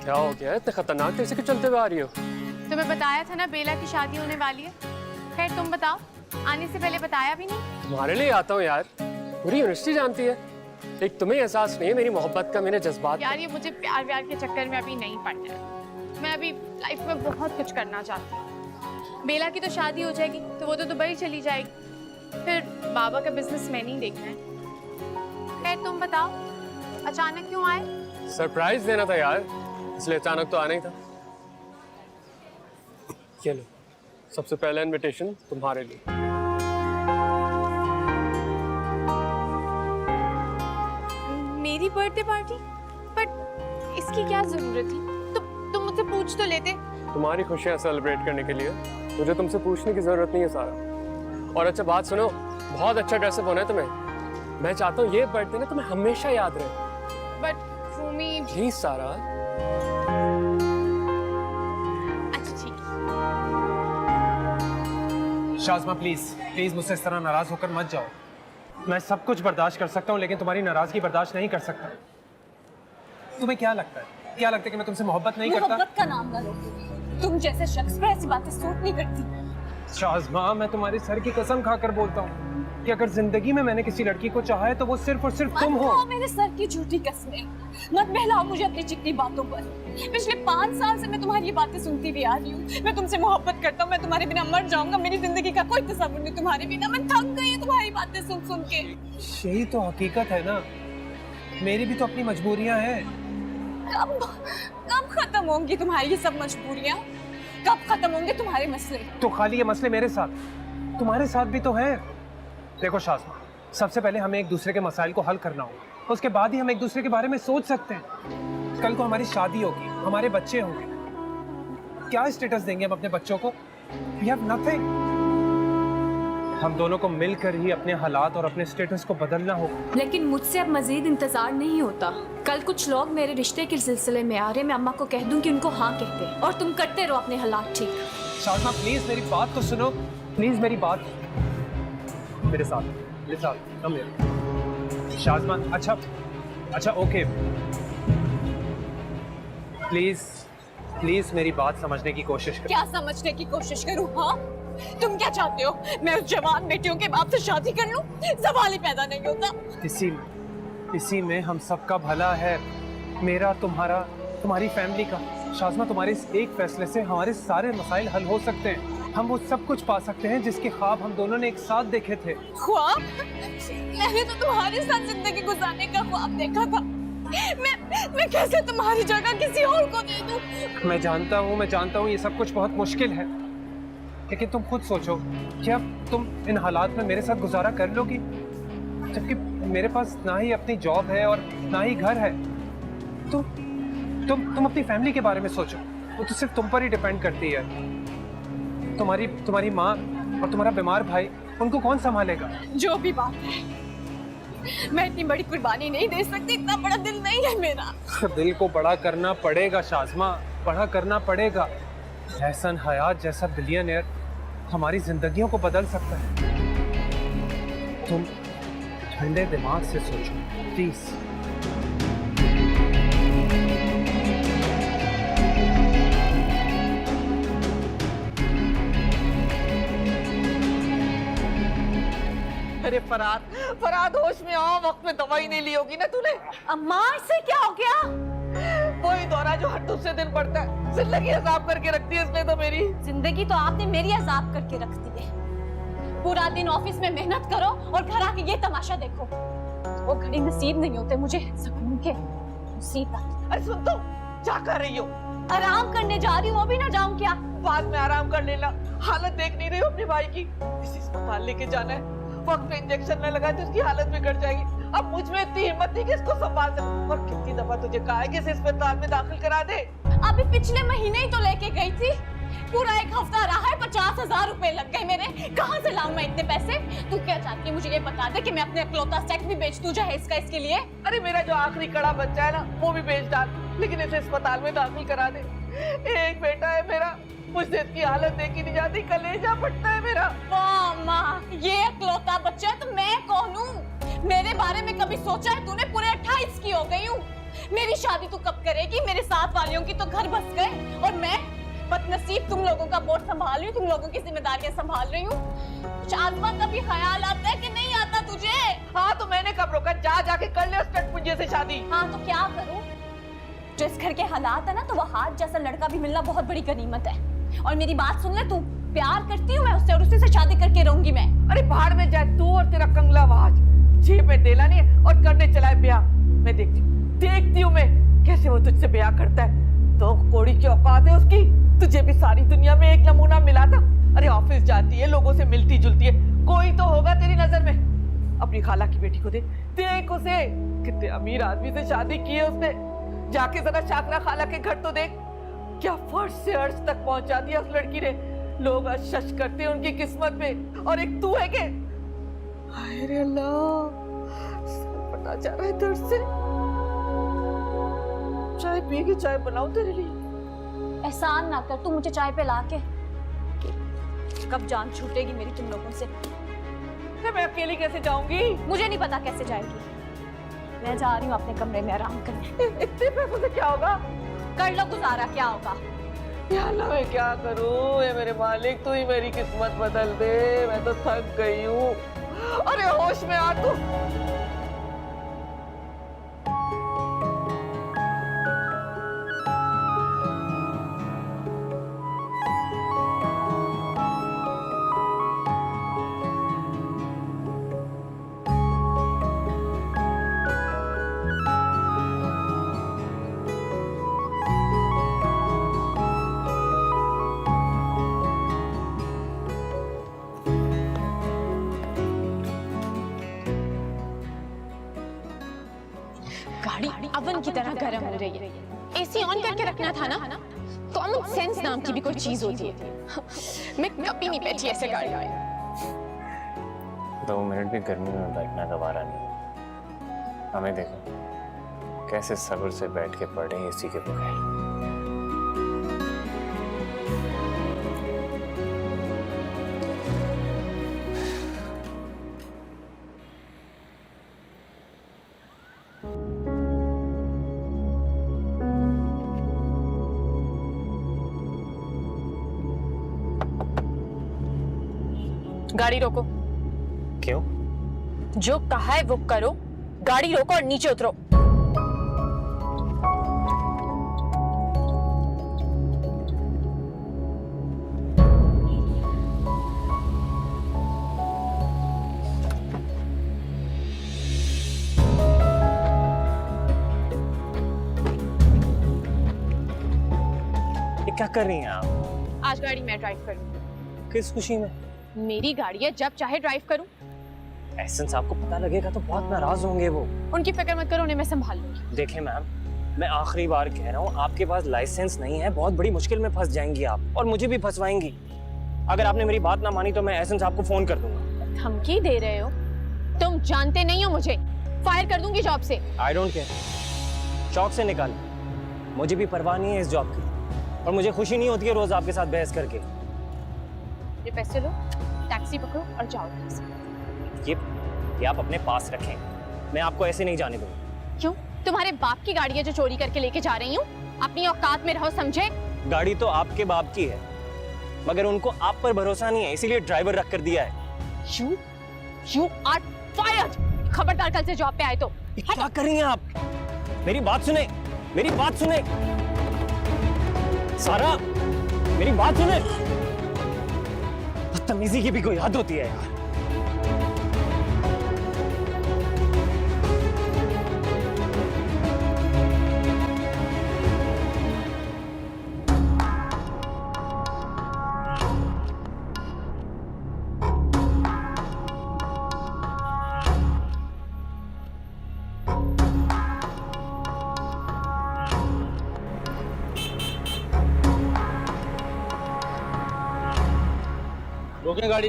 क्या हो गया? इतने खतरनाक कैसे क्यों चलते हुए आ रही हो? तुम्हें बताया था ना बेला की शादी होने वाली है। खैर तुम बताओ, आने से पहले बताया भी नहीं। तुम्हारे लिए आता हूँ यार, पूरी यूनिवर्सिटी जानती है। एक तुम्हें एहसास नहीं है मेरी मोहब्बत का, मेरे जज्बात यार ये मुझे प्यार व्यार के चक्कर में अभी नहीं पड़ना है। मैं अभी लाइफ में बहुत कुछ करना चाहती हूँ। बेला की तो शादी हो जाएगी तो वो तो दुबई चली जाएगी, फिर बाबा का बिजनेस मैंने ही देखना है। खैर तुम बताओ, अचानक क्यों आए? सरप्राइज देना था यार, इसलिए अचानक तो आना ही था। ये लो, सबसे पहला इनविटेशन तुम्हारे लिए। मेरी बर्थडे पार्टी? बट इसकी क्या जरूरत थी? तुम मुझसे पूछ तो लेते। तुम्हारी खुशियां सेलिब्रेट करने के लिए मुझे तुमसे पूछने की जरूरत नहीं है सारा। और अच्छा बात सुनो, बहुत अच्छा ड्रेसअप होना है तुम्हें। मैं चाहता हूँ ये बर्थडे ना तुम्हें हमेशा याद रहे। बट रूमी प्लीज सारा। अच्छा ठीक है। शाज़मा प्लीज प्लीज मुझसे इस तरह नाराज होकर मत जाओ। मैं सब कुछ बर्दाश्त कर सकता हूँ लेकिन तुम्हारी नाराजगी बर्दाश्त नहीं कर सकता। तुम्हें क्या लगता है कि मैं तुमसे मोहब्बत नहीं करता? मोहब्बत का नाम ना लो। तुम जैसे शख्स पर ऐसी बातें सूट नहीं करती। शाज़मा मैं तुम्हारे सर की कसम खाकर बोलता हूँ कि अगर जिंदगी में मैंने किसी लड़की को चाहा है तो वो सिर्फ और सिर्फ तुम हो। मेरे सर की झूठी कसमें मत बहलाओ मुझे अपनी चिकनी बातों पर। पिछले 5 साल से मैं तुम्हारी ये बातें सुनती भी आ रही हूँ। मैं तुमसे मोहब्बत करता हूँ, मैं तुम्हारे बिना मर जाऊंगा, मेरी जिंदगी का कोई तस्वीर नहीं तुम्हारे बिना। मैं थक गई हूँ तुम्हारी बातें सुन सुन के। यही तो हकीकत है ना, मेरी भी तो अपनी मजबूरियां हैं। कब खत्म होंगी तुम्हारी ये सब मजबूरियां? कब खत्म होंगे तुम्हारे मसले? तो खाली ये मसले मेरे साथ, तुम्हारे साथ भी तो है। देखो शाज़मा, सबसे पहले हमें एक दूसरे के मसाइल को हल करना होगा, उसके बाद ही हम एक दूसरे के बारे में सोच सकते हैं। कल को हमारी शादी होगी, हमारे बच्चे होंगे, क्या स्टेटस देंगे हम अपने बच्चों को? We have nothing। हम दोनों को मिलकर ही अपने हालात और अपने स्टेटस को बदलना होगा। लेकिन मुझसे अब मजीद इंतजार नहीं होता। कल कुछ लोग मेरे रिश्ते के सिलसिले में आ रहे, मैं अम्मा को कह दूं कि उनको हाँ कहते हैं और तुम करते रहो अपने हालात ठीक। शाज़मा प्लीज मेरी बात तो सुनो, प्लीज मेरी बात। मेरे साथ कम मेरे। शाज़मा अच्छा ओके, प्लीज मेरी बात समझने की कोशिश कर। क्या समझने की कोशिश करूँ? हाँ तुम क्या चाहते हो? मैं उस जवान बेटियों के बाप से शादी कर लूं? सवाल ही पैदा नहीं होता। इसी में हम सबका भला है, मेरा, तुम्हारा, तुम्हारी फैमिली का। शाज़मा तुम्हारे इस एक फैसले से हमारे सारे मसाइल हल हो सकते हैं। हम वो सब कुछ पा सकते हैं जिसके ख्वाब हम दोनों ने एक साथ देखे थे। ख्वाब? मैंने तो तुम्हारे साथ जिंदगी गुजारने का ख्वाब देखा था। मैं कैसे तुम्हारी जगह किसी और को दे दूं? मैं जानता हूँ ये सब कुछ बहुत मुश्किल है, लेकिन तुम खुद सोचो, क्या तुम इन हालात में मेरे साथ गुजारा कर लोगी? जबकि मेरे पास ना ही अपनी जॉब है और ना ही घर है। तुम अपनी फैमिली के बारे में सोचो, वो तो सिर्फ तुम पर ही डिपेंड करती है। तुम्हारी माँ और तुम्हारा बीमार भाई, उनको कौन संभालेगा? जो भी बात है, मैं इतनी बड़ी कुर्बानी नहीं दे सकती, इतना बड़ा दिल नहीं है मेरा। दिल को बड़ा करना पड़ेगा शाज़मा, बड़ा करना पड़ेगा। एहसन हयात जैसा बिलियनियर हमारी जिंदगियों को बदल सकता है। तुम ठंडे दिमाग से सोचो प्लीज। अरे फराद होश में आओ, वक्त में दवाई नहीं ली होगी ना तूने? अम्मा इससे क्या हो गया? वही दौरा जो हर दूसरे दिन पड़ता है। जिंदगी अजाब करके रखती है इसने तो मेरी। जिंदगी तो आपने मेरी अजाब करके रख दी है। पूरा दिन ऑफिस में मेहनत करो और घर आके ये तमाशा देखो। वो घड़ी नसीब नहीं होते मुझे सुकून के, मुसीबत। अरे सुन तो, क्या कर रही हो? आराम करने जा रही हूँ, अभी ना जाऊँ क्या? बाद में आराम कर लेना। हालत देख नहीं रही हो अपने भाई की? इसी अस्पताल लेके जाना है, वक्त पे इंजेक्शन न लगा तो उसकी हालत बिगड़ जाएगी। अब मुझ में इतनी हिम्मत नहीं कि इसको संभाल सकूं। और कितनी दफा तुझे कहा है कि इसे अस्पताल में दाखिल करा दे। अभी पिछले महीने ही तो लेके गई थी। पूरा 1 हफ्ता रहा है, 50,000 रुपए लग गए मेरे। कहाँ से लाऊं मैं इतने पैसे? तू क्या चाहती है मुझे ये बता दे कि मैं अपने इकलौता सेट भी बेच दूं जहेज का इसके लिए? अरे मेरा जो आखिरी कड़ा बच्चा है ना, वो भी बेच डाल, लेकिन इसे अस्पताल में दाखिल करा दे। एक बेटा है मेरा, मुझसे इसकी हालत देखी नहीं जाती, कलेजा फटता है मेरा। वाह माँ, ये इकलौता बच्चा है तो मैं कौन हूँ? मेरे बारे में कभी सोचा है तूने? पूरे 28 की हो गई हूँ। मेरी शादी तू कब करेगी? मेरे साथ वालियों की तो घर बस गए और मैं बदनसीब तुम लोगों का बोझ संभाल रही हूँ, तुम लोगों की जिम्मेदारियां संभाल रही हूँ। कुछ आत्मा का भी ख्याल आता है कि नहीं आता तुझे? हाँ तो मैंने कब रोका? जा जाके कर ले उस टटपुंजे से शादी। हाँ तो क्या करूँ? जो इस घर के हालात है ना, तो वो हाथ जैसा लड़का भी मिलना बहुत बड़ी गनीमत है। और मेरी बात सुन ले, तू प्यार करती हूँ मैं उससे और उसी से शादी करके रहूंगी मैं। अरे भाड़ में जाए तू और तेरा कंगला वाज, जेब में डेला नहीं है और करने चला है ब्याह। मैं देखती हूँ मैं कैसे वो तुझसे ब्याह करता है। तो कोड़ी की औकात है उसकी, तुझे भी सारी दुनिया में एक नमूना मिला था। अरे ऑफिस जाती है, लोगों से मिलती जुलती है, कोई तो होगा तेरी नजर में। अपनी खाला की बेटी को देख उसे, कितने अमीर आदमी से शादी की है उसने। जाके जरा शाकरा खाला के घर तो देख, क्या फर्श से अर्श तक पहुंचा दिया उस लड़की ने। लोग अशश करते हैं उनकी किस्मत पे, और एक तू है के। हाय रे अल्लाह, सर फटा जा रहा है दर्द से। चाय पी के चाय बनाऊं तेरे लिए? एहसान ना कर तू मुझे चाय पे ला के। कब जान छूटेगी मेरी तुम लोगों से? मैं अकेली कैसे जाऊंगी? मुझे नहीं पता कैसे जाएगी। मैं जा रही हूँ अपने कमरे में आराम करने। इतने पैसों से क्या होगा? कर लो गुजारा, क्या होगा? या अल्लाह, मैं क्या करूं? ये मेरे मालिक, तू ही मेरी किस्मत बदल दे, मैं तो थक गई हूँ। अरे होश में आ तू। गाड़ी अवन की तरह गर्म हो रही है। एसी ऑन करके रखना था ना। कॉमन सेंस नाम की भी कोई चीज होती है। मैं कभी नहीं बैठी ऐसे गाड़ी में। 2 मिनट भी गर्मी में बैठना गवारा नहीं। हमें देखो कैसे सब्र से बैठ के पढ़े एसी के बगैर। गाड़ी रोको। क्यों? जो कहा है वो करो। गाड़ी रोको और नीचे उतरो। ये क्या कर रही हैं आप? आज गाड़ी मैं ड्राइव करूंगी। किस खुशी में? मेरी गाड़ी है, जब चाहे ड्राइव करूं। एहसन साहब को पता लगेगा तो बहुत नाराज होंगे वो। उनकी फिक्र मत करो, उन्हें मैं संभाल लूंगी। देखें मैम, मैं आखिरी बार कह रहा हूँ, आपके पास लाइसेंस नहीं है, बहुत बड़ी मुश्किल में फंस जाएंगी आप और मुझे भी फंसवाएंगी। अगर आपने मेरी बात ना मानी तो मैं एहसन साहब को फोन कर दूंगा। धमकी दे रहे हो? तुम जानते नहीं हो मुझे, फायर कर दूंगी जॉब से। आई डोंट केयर, शौक से निकाल, मुझे भी परवाह नहीं है इस जॉब की और मुझे खुशी नहीं होती है रोज आपके साथ बहस करके। ये पैसे लो, टैक्सी पकड़ो और जाओ। ये आप अपने पास रखें, मैं आपको ऐसे नहीं जाने दूंगा। क्यों? तुम्हारे बाप की गाड़ी है जो चोरी करके लेके जा रही हूँ। अपनी औकात में रहो, समझे? गाड़ी तो आपके बाप की है, मगर उनको आप पर भरोसा नहीं है, इसीलिए ड्राइवर रख कर दिया है। You are fired! खबरदार कल से जॉब पे आए तो। क्या कर रही हैं आप? मेरी बात सुने, मेरी बात सुने सारा, मेरी बात सुने। बदतमीजी की भी कोई हद होती है यार। रोकें गाड़ी।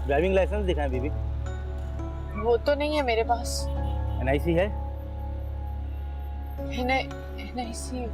ड्राइविंग लाइसेंस दिखाएं बीबी। वो तो नहीं है मेरे पास। एनआईसी है? इन्हें इसी